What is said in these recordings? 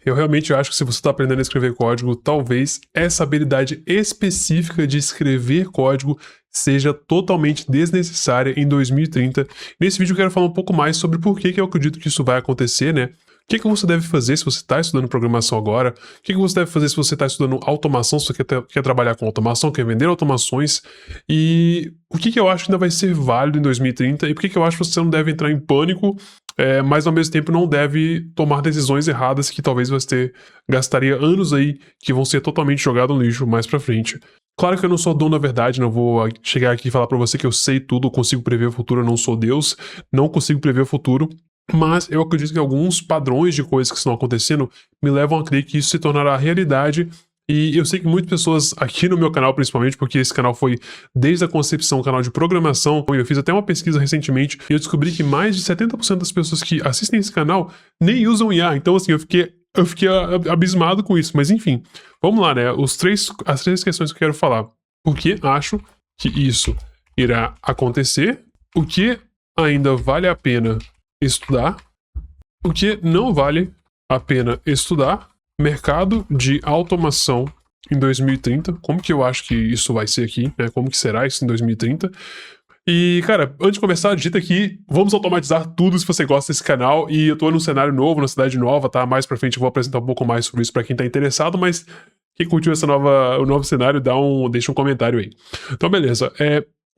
Eu realmente acho que se você está aprendendo a escrever código, talvez essa habilidade específica de escrever código seja totalmente desnecessária em 2030. Nesse vídeo eu quero falar um pouco mais sobre por que eu acredito que isso vai acontecer, né? O que você deve fazer se você está estudando programação agora? O que você deve fazer se você está estudando automação, se você quer trabalhar com automação, quer vender automações? E o que eu acho que ainda vai ser válido em 2030 e por que eu acho que você não deve entrar em pânico, mas ao mesmo tempo não deve tomar decisões erradas que talvez você gastaria anos aí que vão ser totalmente jogados no lixo mais pra frente. Claro que eu não sou dono da verdade, não vou chegar aqui e falar pra você que eu sei tudo, consigo prever o futuro, eu não sou Deus, não consigo prever o futuro, mas eu acredito que alguns padrões de coisas que estão acontecendo me levam a crer que isso se tornará realidade. E eu sei que muitas pessoas aqui no meu canal, principalmente, porque esse canal foi desde a concepção um canal de programação, eu fiz até uma pesquisa recentemente e eu descobri que mais de 70% das pessoas que assistem esse canal nem usam IA. Então, assim, eu fiquei abismado com isso. Mas enfim, vamos lá, né? As três questões que eu quero falar. Por que acho que isso irá acontecer? O que ainda vale a pena estudar? O que não vale a pena estudar? Mercado de automação em 2030, como que eu acho que isso vai ser aqui, né? Como que será isso em 2030? E, cara, antes de começar, digita aqui, vamos automatizar tudo se você gosta desse canal, e eu tô num cenário novo, numa cidade nova, tá? Mais pra frente eu vou apresentar um pouco mais sobre isso pra quem tá interessado, mas quem curtiu o novo cenário, deixa um comentário aí. Então, beleza.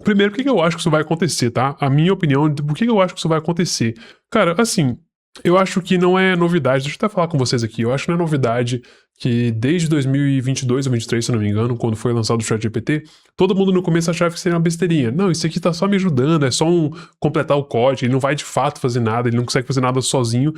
Primeiro, por que eu acho que isso vai acontecer, tá? A minha opinião de por que eu acho que isso vai acontecer. Cara, assim, eu acho que não é novidade, deixa eu até falar com vocês aqui, eu acho que não é novidade que desde 2022 ou 2023, se não me engano, quando foi lançado o ChatGPT, todo mundo no começo achava que seria uma besteirinha. Não, isso aqui tá só me ajudando, é só completar o código, ele não vai de fato fazer nada, ele não consegue fazer nada sozinho.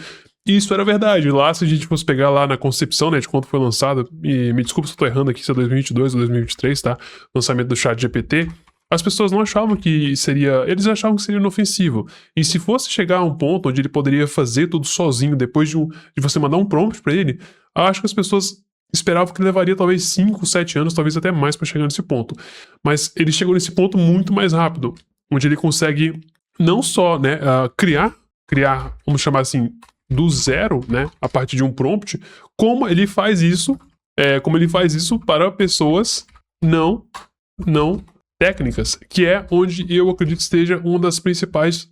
E isso era verdade. Lá, se a gente fosse pegar lá na concepção, né, de quando foi lançado, e me desculpa se eu tô errando aqui, se é 2022 ou 2023, tá? Lançamento do ChatGPT, as pessoas não achavam que seria... Eles achavam que seria inofensivo. E se fosse chegar a um ponto onde ele poderia fazer tudo sozinho, depois de você mandar um prompt pra ele, acho que as pessoas esperavam que levaria talvez 5, 7 anos, talvez até mais pra chegar nesse ponto. Mas ele chegou nesse ponto muito mais rápido, onde ele consegue não só, né, criar, vamos chamar assim, do zero, né, a partir de um prompt, como ele faz isso para pessoas não técnicas, que é onde eu acredito que esteja uma das principais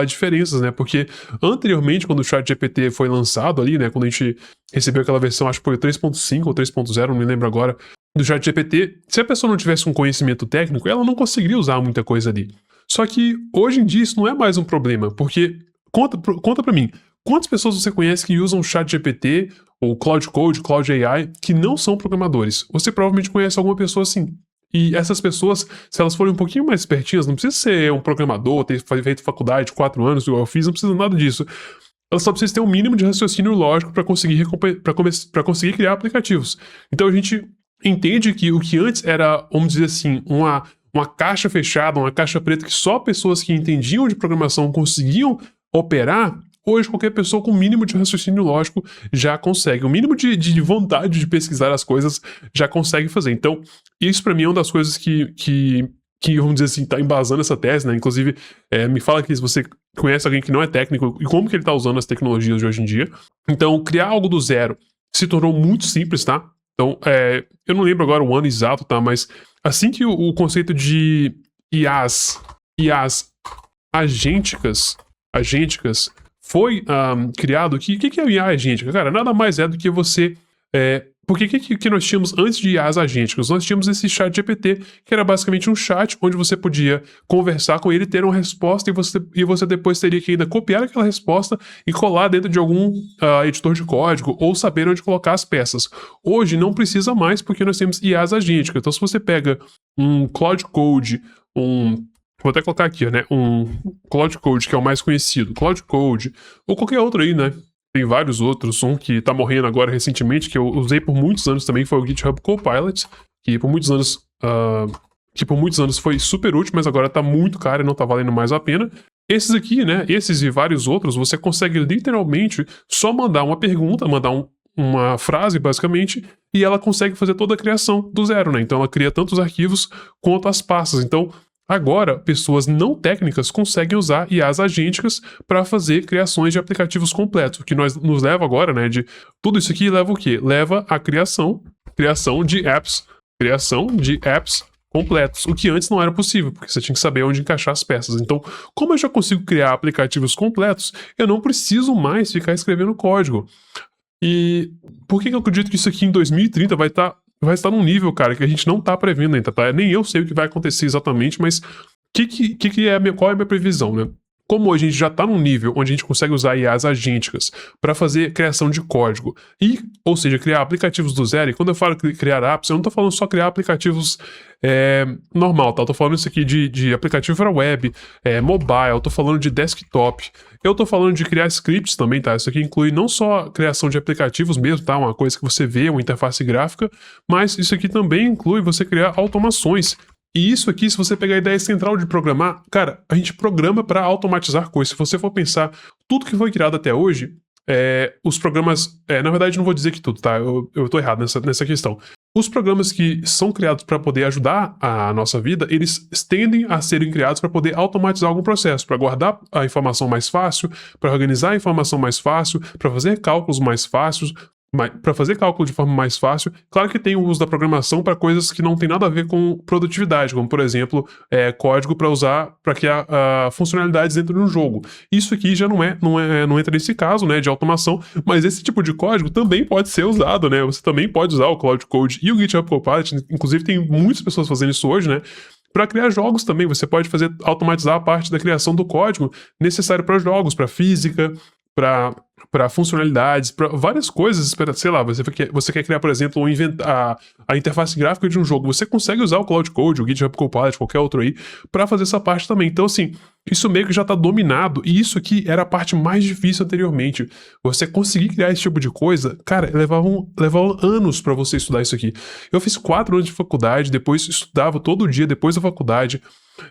diferenças, né? Porque anteriormente, quando o ChatGPT foi lançado ali, né? Quando a gente recebeu aquela versão, acho que foi 3.5 ou 3.0, não me lembro agora, do ChatGPT, se a pessoa não tivesse um conhecimento técnico, ela não conseguiria usar muita coisa ali. Só que hoje em dia isso não é mais um problema, porque conta pra mim, quantas pessoas você conhece que usam o ChatGPT ou Cloud Code, Cloud AI, que não são programadores? Você provavelmente conhece alguma pessoa assim. E essas pessoas, se elas forem um pouquinho mais espertinhas, não precisa ser um programador, ter feito faculdade de 4 anos, igual eu fiz, não precisa nada disso. Elas só precisam ter um mínimo de raciocínio lógico para conseguir criar aplicativos. Então a gente entende que o que antes era, vamos dizer assim, uma caixa fechada, uma caixa preta que só pessoas que entendiam de programação conseguiam operar, hoje qualquer pessoa com o mínimo de raciocínio lógico já consegue. O mínimo de vontade de pesquisar as coisas já consegue fazer. Então, isso pra mim é uma das coisas que vamos dizer assim, tá embasando essa tese, né? Inclusive, me fala aqui se você conhece alguém que não é técnico e como que ele tá usando as tecnologias de hoje em dia. Então, criar algo do zero se tornou muito simples, tá? Então, eu não lembro agora o ano exato, tá? Mas assim que o conceito de IAs agênticas foi criado, o que é o IA agêntica? Cara, nada mais é do que você... Porque o que nós tínhamos antes de IAs agênticas? Nós tínhamos esse chat GPT, que era basicamente um chat onde você podia conversar com ele, ter uma resposta e você depois teria que ainda copiar aquela resposta e colar dentro de algum editor de código ou saber onde colocar as peças. Hoje não precisa mais porque nós temos IAs agênticas. Então se você pega um Cloud Code, vou até colocar aqui, né? Um Cloud Code, que é o mais conhecido. Cloud Code, ou qualquer outro aí, né? Tem vários outros. Um que tá morrendo agora recentemente, que eu usei por muitos anos também, foi o GitHub Copilot, que por muitos anos foi super útil, mas agora tá muito caro e não tá valendo mais a pena. Esses aqui, né? Esses e vários outros, você consegue literalmente só mandar uma pergunta, uma frase, basicamente, e ela consegue fazer toda a criação do zero, né? Então ela cria tanto os arquivos quanto as pastas. Então, Agora, pessoas não técnicas conseguem usar IAs agênticas para fazer criações de aplicativos completos, o que nos leva agora, né, de tudo isso aqui leva o quê? Leva à criação de apps completos, o que antes não era possível, porque você tinha que saber onde encaixar as peças. Então, como eu já consigo criar aplicativos completos, eu não preciso mais ficar escrevendo código. E por que eu acredito que isso aqui em 2030 vai estar num nível, cara, que a gente não tá prevendo ainda, tá? Nem eu sei o que vai acontecer exatamente, mas qual é a minha previsão, né? Como hoje a gente já está num nível onde a gente consegue usar IAs agênticas para fazer criação de código, ou seja, criar aplicativos do zero, e quando eu falo criar apps, eu não estou falando só criar aplicativos normal, tá? Eu tô falando isso aqui de aplicativo para web, mobile, eu tô falando de desktop, eu tô falando de criar scripts também, tá? Isso aqui inclui não só criação de aplicativos mesmo, tá? Uma coisa que você vê, uma interface gráfica, mas isso aqui também inclui você criar automações. E isso aqui, se você pegar a ideia central de programar, cara, a gente programa para automatizar coisas. Se você for pensar, tudo que foi criado até hoje, os programas... na verdade, não vou dizer que tudo, tá? Eu tô errado nessa questão. Os programas que são criados para poder ajudar a nossa vida, eles tendem a serem criados para poder automatizar algum processo, para guardar a informação mais fácil, para organizar a informação mais fácil, para fazer cálculos mais fáceis, para fazer cálculo de forma mais fácil. Claro que tem o uso da programação para coisas que não tem nada a ver com produtividade, como, por exemplo, código para usar para criar funcionalidades dentro de um jogo. Isso aqui já não entra nesse caso, né, de automação, mas esse tipo de código também pode ser usado, né? Você também pode usar o Cloud Code e o GitHub Copilot, inclusive tem muitas pessoas fazendo isso hoje, né? Para criar jogos também, você pode automatizar a parte da criação do código necessário para jogos, para física, para funcionalidades, para várias coisas, sei lá, você quer criar, por exemplo, a interface gráfica de um jogo, você consegue usar o Cloud Code, o GitHub Copilot, qualquer outro aí, para fazer essa parte também. Então, assim, isso meio que já está dominado, e isso aqui era a parte mais difícil anteriormente. Você conseguir criar esse tipo de coisa, cara, levavam anos para você estudar isso aqui. Eu fiz 4 anos de faculdade, depois estudava todo dia depois da faculdade,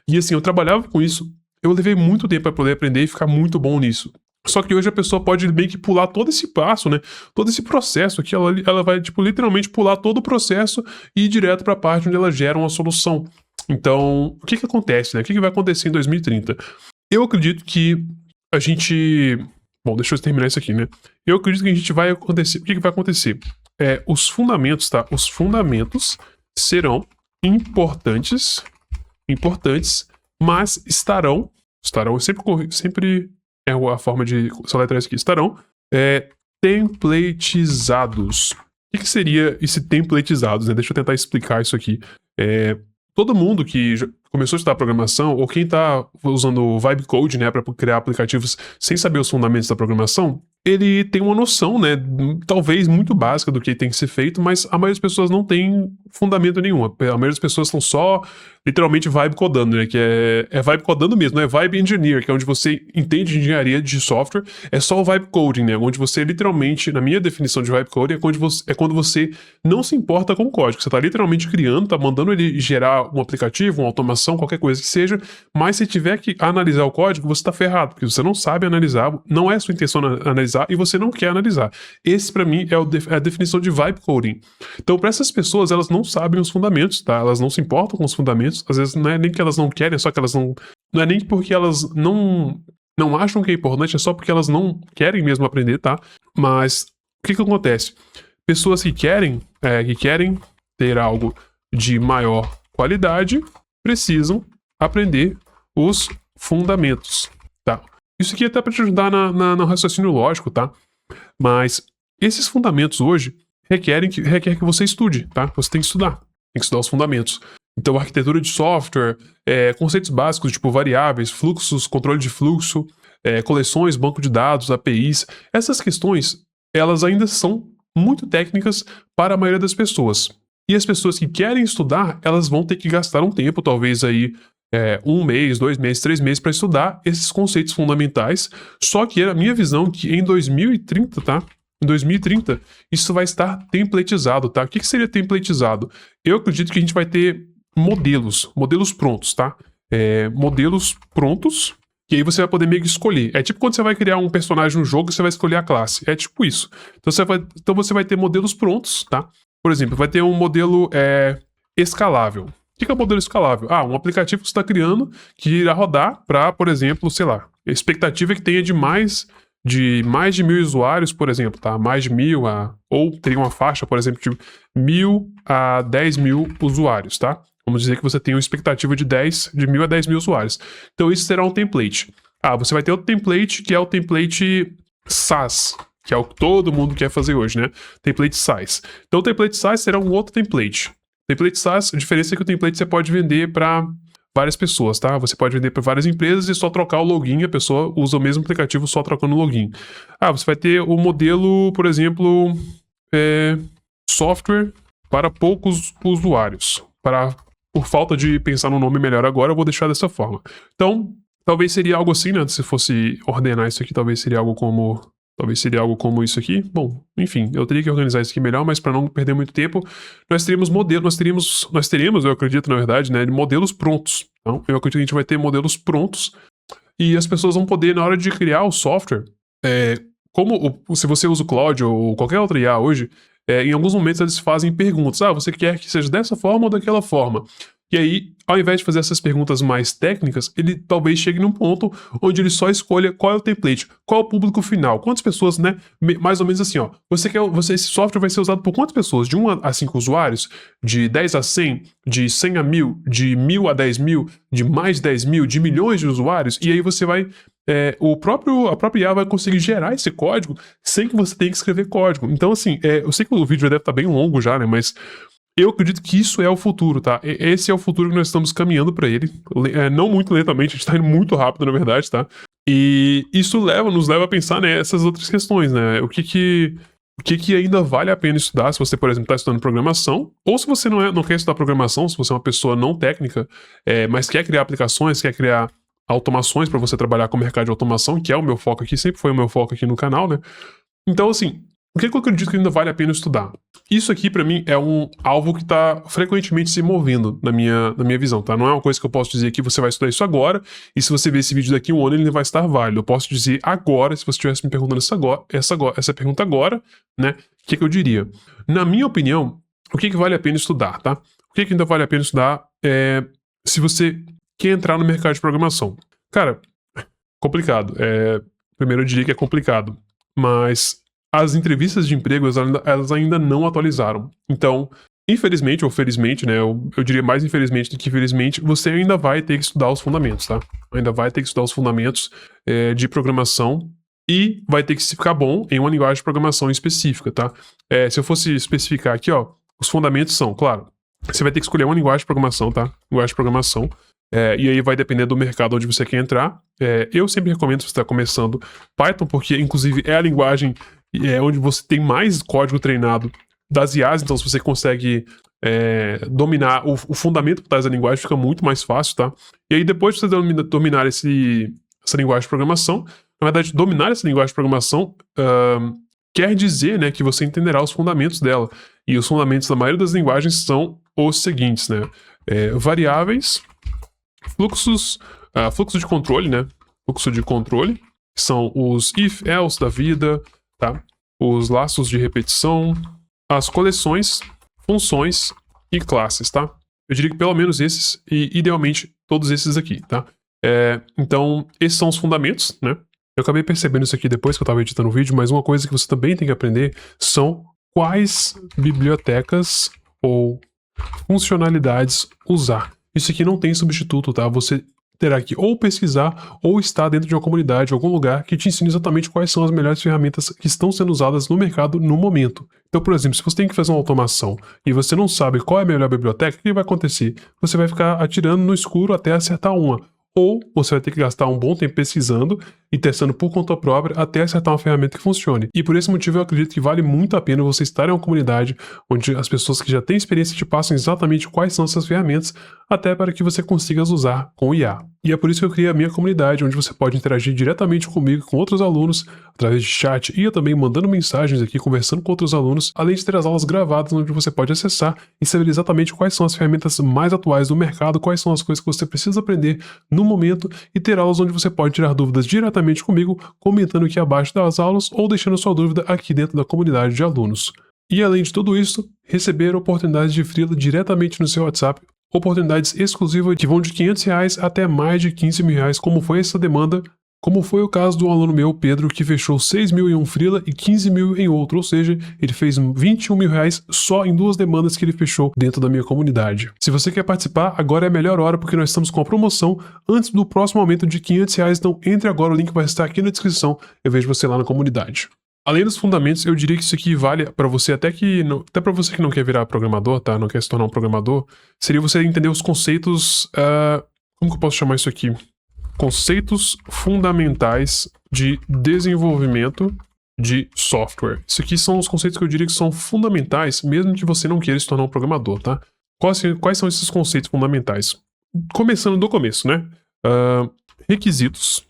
e assim, eu trabalhava com isso, eu levei muito tempo para poder aprender e ficar muito bom nisso. Só que hoje a pessoa pode meio que pular todo esse passo, né? Todo esse processo aqui, ela vai, tipo, literalmente pular todo o processo e ir direto para a parte onde ela gera uma solução. Então, o que acontece, né? O que vai acontecer em 2030? Eu acredito que a gente... Bom, deixa eu terminar isso aqui, né? Eu acredito que a gente vai acontecer... O que vai acontecer? Os fundamentos, tá? Os fundamentos serão importantes, mas estarão sempre a forma de soletrar isso aqui, estarão templatizados. O que seria esse templatizados, né? Deixa eu tentar explicar isso aqui. Todo mundo que começou a estudar programação, ou quem está usando o Vibe Code, né, para criar aplicativos sem saber os fundamentos da programação, ele tem uma noção, né, talvez muito básica do que tem que ser feito, mas a maioria das pessoas não tem fundamento nenhum. A maioria das pessoas estão só, literalmente, vibe codando, né, que é vibe codando mesmo, não é vibe engineer, que é onde você entende de engenharia de software, é só o vibe coding, né, onde você literalmente, na minha definição de vibe coding, é quando você não se importa com o código, você está literalmente criando, está mandando ele gerar um aplicativo, uma automação, qualquer coisa que seja, mas se tiver que analisar o código, você está ferrado, porque você não sabe analisar, não é a sua intenção analisar, e você não quer analisar. Esse, para mim, é a definição de vibe coding. Então, para essas pessoas, elas não sabem os fundamentos, tá? Elas não se importam com os fundamentos, às vezes não é nem que elas não querem, é só que elas não é nem porque elas não acham que é importante, é só porque elas não querem mesmo aprender, tá? Mas, o que acontece? Pessoas que querem ter algo de maior qualidade, precisam aprender os fundamentos, tá? Isso aqui é até para te ajudar no raciocínio lógico, tá? Mas esses fundamentos hoje requer que você estude, tá? Você tem que estudar os fundamentos. Então, arquitetura de software, conceitos básicos, tipo variáveis, fluxos, controle de fluxo, coleções, banco de dados, APIs, essas questões, elas ainda são muito técnicas para a maioria das pessoas. E as pessoas que querem estudar, elas vão ter que gastar um tempo, talvez aí 1 mês, 2 meses, 3 meses para estudar esses conceitos fundamentais. Só que era a minha visão que em 2030, tá? Em 2030, isso vai estar templatizado, tá? O que seria templatizado? Eu acredito que a gente vai ter modelos prontos, tá? Modelos prontos, que aí você vai poder meio que escolher. É tipo quando você vai criar um personagem no jogo, você vai escolher a classe. É tipo isso. Então você vai ter modelos prontos, tá? Por exemplo, vai ter um modelo escalável. O que é o modelo escalável? Um aplicativo que você está criando que irá rodar para, por exemplo, sei lá, a expectativa é que tenha de mais de 1.000 usuários, por exemplo, tá? Mais de 1.000 ou teria uma faixa, por exemplo, de 1.000 a 10.000 usuários, tá? Vamos dizer que você tem uma expectativa de 1.000 a 10.000 usuários. Então isso será um template. Você vai ter outro template que é o template SaaS, que é o que todo mundo quer fazer hoje, né? Template SaaS. Então o template SaaS será um outro template. Template SaaS, a diferença é que o template você pode vender para várias pessoas, tá? Você pode vender para várias empresas e só trocar o login, a pessoa usa o mesmo aplicativo só trocando o login. Você vai ter o modelo, por exemplo, software para poucos usuários. Por falta de pensar no nome melhor agora, eu vou deixar dessa forma. Então, talvez seria algo assim, né? Se fosse ordenar isso aqui, talvez seria algo como isso aqui. Bom, enfim, eu teria que organizar isso aqui melhor, mas para não perder muito tempo, nós teríamos modelos, eu acredito, na verdade, né, de modelos prontos. Então, eu acredito que a gente vai ter modelos prontos e as pessoas vão poder, na hora de criar o software, se você usa o Claude ou qualquer outra IA hoje, em alguns momentos eles fazem perguntas. Você quer que seja dessa forma ou daquela forma? E aí, ao invés de fazer essas perguntas mais técnicas, ele talvez chegue num ponto onde ele só escolha qual é o template, qual é o público final, quantas pessoas, né? Mais ou menos assim, esse software vai ser usado por quantas pessoas? De 1 a 5 usuários? De 10 a 100? De 100 a 1.000? De 1.000 a 10.000? De mais 10.000? De milhões de usuários? E aí você vai... a própria IA vai conseguir gerar esse código sem que você tenha que escrever código. Então, assim, eu sei que o vídeo deve estar bem longo já, né? Mas eu acredito que isso é o futuro, tá? Esse é o futuro que nós estamos caminhando para ele. Não muito lentamente, a gente tá indo muito rápido, na verdade, tá? E isso nos leva a pensar nessas outras questões, né? O que ainda vale a pena estudar se você, por exemplo, está estudando programação, ou se você não quer estudar programação, se você é uma pessoa não técnica, mas quer criar aplicações, quer criar automações para você trabalhar com o mercado de automação, que é o meu foco aqui, sempre foi o meu foco aqui no canal, né? Então, assim, o que eu acredito que ainda vale a pena estudar? Isso aqui, para mim, é um alvo que está frequentemente se movendo na minha visão, tá? Não é uma coisa que eu posso dizer que você vai estudar isso agora, e se você ver esse vídeo daqui a um ano, ele vai estar válido. Eu posso dizer agora, se você estivesse me perguntando essa pergunta agora, né? O que eu diria? Na minha opinião, o que vale a pena estudar, tá? O que ainda vale a pena estudar se você quer entrar no mercado de programação. Cara, complicado. Primeiro eu diria que é complicado, mas as entrevistas de emprego, elas ainda não atualizaram. Então, infelizmente ou felizmente, né, eu diria mais infelizmente do que felizmente, você ainda vai ter que estudar os fundamentos, tá? Ainda vai ter que estudar os fundamentos de programação e vai ter que ficar bom em uma linguagem de programação específica, tá? Se eu fosse especificar aqui, os fundamentos são, claro, você vai ter que escolher uma linguagem de programação, tá? Linguagem de programação. E aí vai depender do mercado onde você quer entrar. Eu sempre recomendo, se você está começando, Python, porque inclusive é a linguagem onde você tem mais código treinado das IAs, então se você consegue dominar o fundamento por trás da linguagem, fica muito mais fácil, tá? E aí depois de você dominar essa linguagem de programação, na verdade, dominar essa linguagem de programação quer dizer, né, que você entenderá os fundamentos dela. E os fundamentos da maioria das linguagens são os seguintes, né? Variáveis, fluxo de controle, né? Fluxo de controle, que são os if, else da vida, tá? Os laços de repetição, as coleções, funções e classes, tá? Eu diria que pelo menos esses, e idealmente todos esses aqui, tá? Então, esses são os fundamentos, né? Eu acabei percebendo isso aqui depois que eu estava editando o vídeo, mas uma coisa que você também tem que aprender são quais bibliotecas ou funcionalidades usar. Isso aqui não tem substituto, tá? Você terá que ou pesquisar ou estar dentro de uma comunidade, algum lugar que te ensine exatamente quais são as melhores ferramentas que estão sendo usadas no mercado no momento. Então, por exemplo, se você tem que fazer uma automação e você não sabe qual é a melhor biblioteca, o que vai acontecer? Você vai ficar atirando no escuro até acertar uma. Ou você vai ter que gastar um bom tempo pesquisando e testando por conta própria até acertar uma ferramenta que funcione. E por esse motivo eu acredito que vale muito a pena você estar em uma comunidade onde as pessoas que já têm experiência te passam exatamente quais são essas ferramentas, até para que você consiga as usar com o IA. E é por isso que eu criei a minha comunidade, onde você pode interagir diretamente comigo e com outros alunos, através de chat e eu também mandando mensagens aqui, conversando com outros alunos, além de ter as aulas gravadas onde você pode acessar e saber exatamente quais são as ferramentas mais atuais do mercado, quais são as coisas que você precisa aprender no momento e ter aulas onde você pode tirar dúvidas diretamente comigo, comentando aqui abaixo das aulas ou deixando sua dúvida aqui dentro da comunidade de alunos. E além de tudo isso, receber oportunidades de freela diretamente no seu WhatsApp oportunidades exclusivas que vão de R$500 até mais de R$15.000, como foi essa demanda, como foi o caso do aluno meu, Pedro, que fechou 6 mil em um freela e 15 mil em outro, ou seja, ele fez R$21.000 só em 2 demandas que ele fechou dentro da minha comunidade. Se você quer participar, agora é a melhor hora, porque nós estamos com a promoção antes do próximo aumento de R$500, então entre agora, o link vai estar aqui na descrição, eu vejo você lá na comunidade. Além dos fundamentos, eu diria que isso aqui vale para você, até para você que não quer virar programador, tá? Não quer se tornar um programador, seria você entender os conceitos, como que eu posso chamar isso aqui? Conceitos fundamentais de desenvolvimento de software. Isso aqui são os conceitos que eu diria que são fundamentais, mesmo que você não queira se tornar um programador, tá? Quais são esses conceitos fundamentais? Começando do começo, né? Requisitos.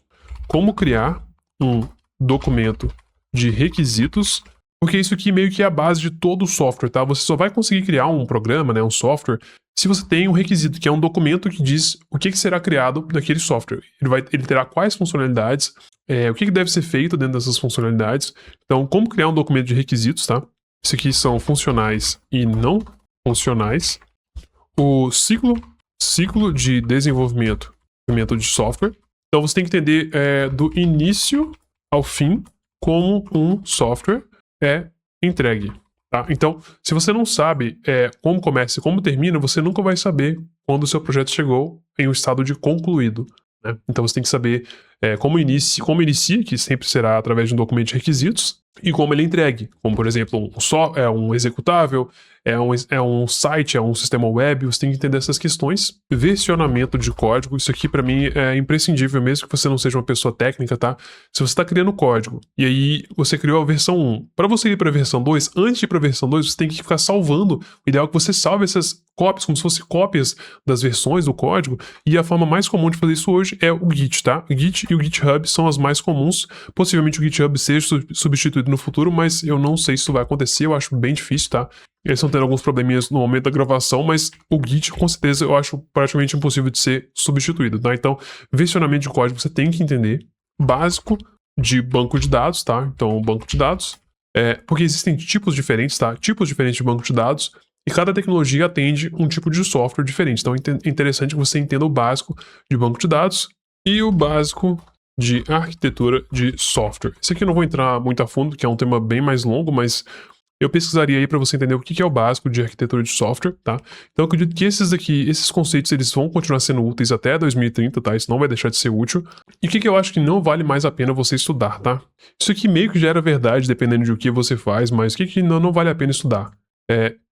Como criar um documento de requisitos, porque isso aqui meio que é a base de todo o software, tá? Você só vai conseguir criar um programa, né, um software, se você tem um requisito, que é um documento que diz o que será criado naquele software. Ele terá quais funcionalidades, o que deve ser feito dentro dessas funcionalidades. Então, como criar um documento de requisitos, tá? Isso aqui são funcionais e não funcionais. O ciclo de desenvolvimento de software. Então, você tem que entender do início ao fim como um software é entregue. Tá? Então, se você não sabe como começa e como termina, você nunca vai saber quando o seu projeto chegou em um estado de concluído. Né? Então, você tem que saber como inicia, que sempre será através de um documento de requisitos, e como ele é entregue. Como, por exemplo, um executável, um site, é um sistema web, você tem que entender essas questões. Versionamento de código, isso aqui para mim é imprescindível, mesmo que você não seja uma pessoa técnica, tá? Se você está criando código, e aí você criou a versão 1, para você ir para a versão 2, antes de ir para a versão 2, você tem que ficar salvando. O ideal é que você salve essas cópias, como se fossem cópias das versões do código, e a forma mais comum de fazer isso hoje é o Git, tá? O Git e o GitHub são as mais comuns. Possivelmente o GitHub seja substituído no futuro, mas eu não sei se isso vai acontecer, eu acho bem difícil, tá? Eles estão tendo alguns probleminhas no momento da gravação, mas o Git, com certeza, eu acho praticamente impossível de ser substituído, tá? Então, versionamento de código você tem que entender. Básico de banco de dados, tá? Então, banco de dados. Porque existem tipos diferentes, tá? Tipos diferentes de banco de dados. E cada tecnologia atende um tipo de software diferente. Então, é interessante que você entenda o básico de banco de dados e o básico de arquitetura de software. Esse aqui eu não vou entrar muito a fundo, que é um tema bem mais longo, mas eu pesquisaria aí para você entender o que é o básico de arquitetura de software, tá? Então eu acredito que esses conceitos, eles vão continuar sendo úteis até 2030, tá? Isso não vai deixar de ser útil. E o que eu acho que não vale mais a pena você estudar, tá? Isso aqui meio que já era verdade, dependendo de o que você faz, mas o que não vale a pena estudar?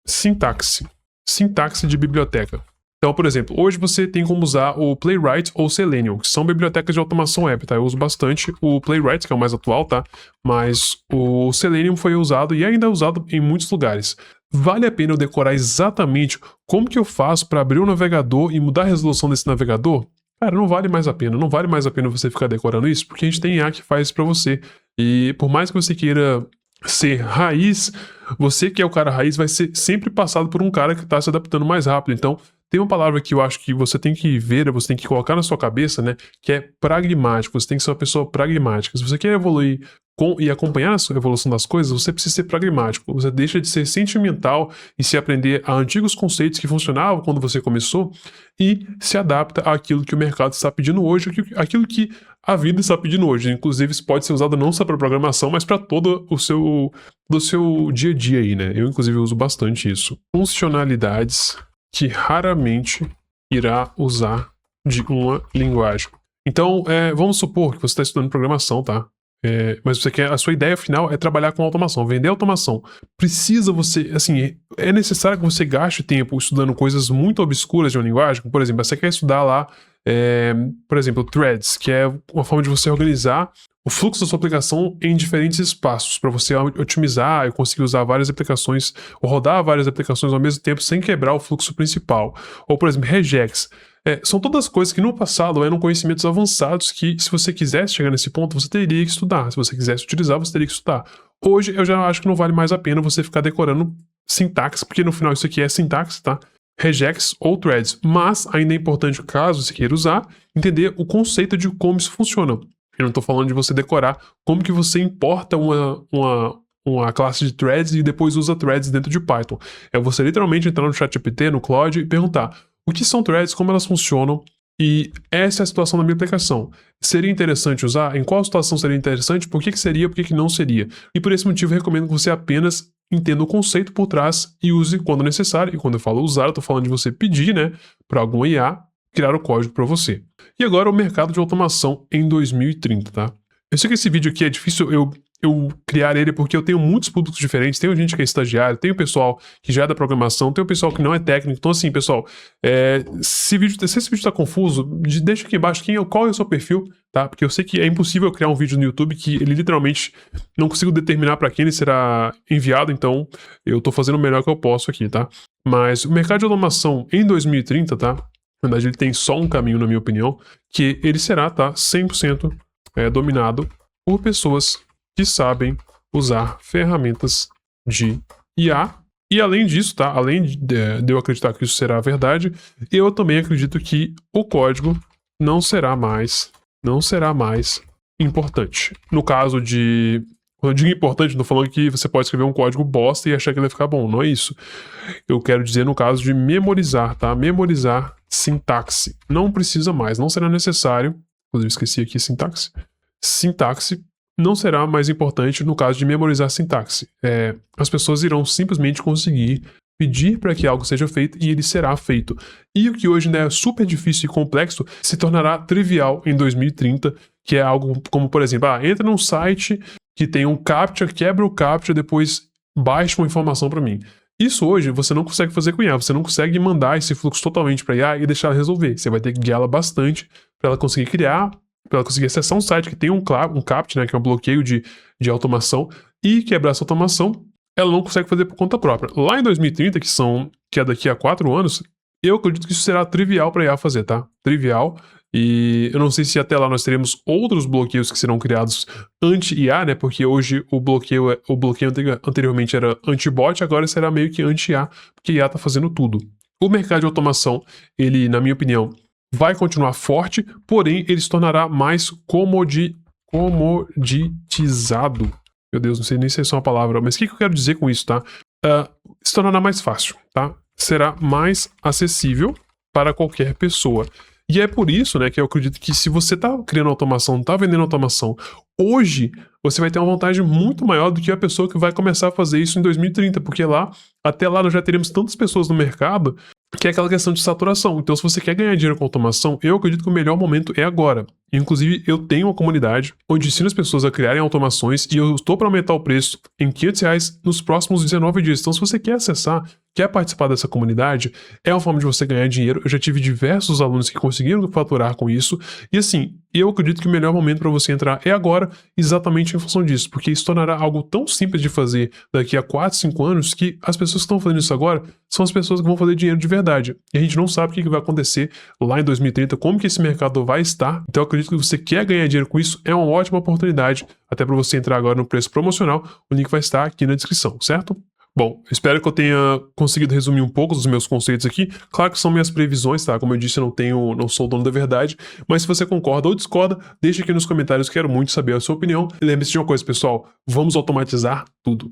Sintaxe. Sintaxe de biblioteca. Então, por exemplo, hoje você tem como usar o Playwright ou Selenium, que são bibliotecas de automação web, tá? Eu uso bastante o Playwright, que é o mais atual, tá? Mas o Selenium foi usado e ainda é usado em muitos lugares. Vale a pena eu decorar exatamente como que eu faço para abrir um navegador e mudar a resolução desse navegador? Cara, não vale mais a pena. Não vale mais a pena você ficar decorando isso, porque a gente tem IA que faz isso para você. E por mais que você queira ser raiz, você que é o cara raiz vai ser sempre passado por um cara que está se adaptando mais rápido. Então, tem uma palavra que eu acho que você tem que ver, você tem que colocar na sua cabeça, né? Que é pragmático. Você tem que ser uma pessoa pragmática. Se você quer evoluir e acompanhar a evolução das coisas, você precisa ser pragmático. Você deixa de ser sentimental e se aprender a antigos conceitos que funcionavam quando você começou e se adapta àquilo que o mercado está pedindo hoje, aquilo que a vida está pedindo hoje. Inclusive, isso pode ser usado não só para programação, mas para todo o seu dia a dia aí, né? Eu, inclusive, uso bastante isso. Funcionalidades que raramente irá usar de uma linguagem. Então, vamos supor que você está estudando programação, tá? Mas a sua ideia final é trabalhar com automação, vender automação. É necessário que você gaste tempo estudando coisas muito obscuras de uma linguagem. Por exemplo, você quer estudar lá, por exemplo, threads, que é uma forma de você organizar o fluxo da sua aplicação em diferentes espaços, para você otimizar e conseguir usar várias aplicações, ou rodar várias aplicações ao mesmo tempo sem quebrar o fluxo principal. Ou, por exemplo, regex. São todas coisas que no passado eram conhecimentos avançados que, se você quisesse chegar nesse ponto, você teria que estudar. Se você quisesse utilizar, você teria que estudar. Hoje, eu já acho que não vale mais a pena você ficar decorando sintaxe, porque no final isso aqui é sintaxe, tá? Regex ou threads. Mas ainda é importante, caso você queira usar, entender o conceito de como isso funciona. Eu não estou falando de você decorar como que você importa uma classe de threads e depois usa threads dentro de Python. É você literalmente entrar no ChatGPT, no Claude e perguntar: o que são threads, como elas funcionam, e essa é a situação da minha aplicação. Seria interessante usar? Em qual situação seria interessante? Por que seria? Por que não seria? E por esse motivo eu recomendo que você apenas entenda o conceito por trás e use quando necessário. E quando eu falo usar, eu estou falando de você pedir, né, para algum IA criar o código para você. E agora o mercado de automação em 2030, tá? Eu sei que esse vídeo aqui é difícil eu criar ele porque eu tenho muitos públicos diferentes, tenho gente que é estagiário, tenho pessoal que já é da programação, tenho pessoal que não é técnico, então assim, pessoal, se esse vídeo tá confuso, deixa aqui embaixo qual é o seu perfil, tá? Porque eu sei que é impossível criar um vídeo no YouTube que ele literalmente não consigo determinar para quem ele será enviado, então eu tô fazendo o melhor que eu posso aqui, tá? Mas o mercado de automação em 2030, tá? Na verdade, ele tem só um caminho, na minha opinião, que ele será, tá, 100% dominado por pessoas que sabem usar ferramentas de IA. E além disso, tá, além de eu acreditar que isso será verdade, eu também acredito que o código não será mais importante. No caso de... Quando eu digo importante, não tô falando que você pode escrever um código bosta e achar que ele vai ficar bom, não é isso. Eu quero dizer no caso de memorizar, tá? Memorizar sintaxe. Não precisa mais, não será necessário. Inclusive esqueci aqui sintaxe. Sintaxe não será mais importante no caso de memorizar sintaxe. As pessoas irão simplesmente conseguir pedir para que algo seja feito e ele será feito. E o que hoje ainda é super difícil e complexo se tornará trivial em 2030, que é algo como, por exemplo, entra num site que tem um CAPTCHA, quebra o CAPTCHA, depois baixa uma informação para mim. Isso hoje você não consegue fazer com IA, você não consegue mandar esse fluxo totalmente para IA e deixar ela resolver. Você vai ter que guiá-la bastante para ela conseguir criar, para ela conseguir acessar um site que tem um CAPTCHA, né, que é um bloqueio de automação, e quebrar essa automação, ela não consegue fazer por conta própria. Lá em 2030, que é daqui a 4 anos, eu acredito que isso será trivial para IA fazer, tá? Trivial. E eu não sei se até lá nós teremos outros bloqueios que serão criados anti-IA, né? Porque hoje o bloqueio anteriormente era anti-bot, agora será meio que anti-IA, porque IA tá fazendo tudo. O mercado de automação, ele, na minha opinião, vai continuar forte, porém ele se tornará mais comoditizado. Meu Deus, não sei nem se é uma palavra, mas o que eu quero dizer com isso, tá? Se tornará mais fácil, tá? Será mais acessível para qualquer pessoa. E é por isso, né, que eu acredito que se você tá criando automação, tá vendendo automação, hoje você vai ter uma vantagem muito maior do que a pessoa que vai começar a fazer isso em 2030, porque até lá nós já teremos tantas pessoas no mercado que é aquela questão de saturação. Então, se você quer ganhar dinheiro com automação, eu acredito que o melhor momento é agora. Inclusive, eu tenho uma comunidade onde ensino as pessoas a criarem automações e eu estou para aumentar o preço em R$500 nos próximos 19 dias. Então, se você quer acessar, quer participar dessa comunidade, é uma forma de você ganhar dinheiro. Eu já tive diversos alunos que conseguiram faturar com isso. E assim, eu acredito que o melhor momento para você entrar é agora, exatamente em função disso, porque isso tornará algo tão simples de fazer daqui a 4, 5 anos que as pessoas que estão fazendo isso agora são as pessoas que vão fazer dinheiro de verdade. E a gente não sabe o que vai acontecer lá em 2030, como que esse mercado vai estar. Então eu acredito que você quer ganhar dinheiro com isso, é uma ótima oportunidade, até para você entrar agora no preço promocional. O link vai estar aqui na descrição, certo? Bom, espero que eu tenha conseguido resumir um pouco dos meus conceitos aqui. Claro que são minhas previsões, tá? Como eu disse, eu não sou o dono da verdade, mas se você concorda ou discorda, deixa aqui nos comentários, quero muito saber a sua opinião. E lembre-se de uma coisa, pessoal, vamos automatizar tudo.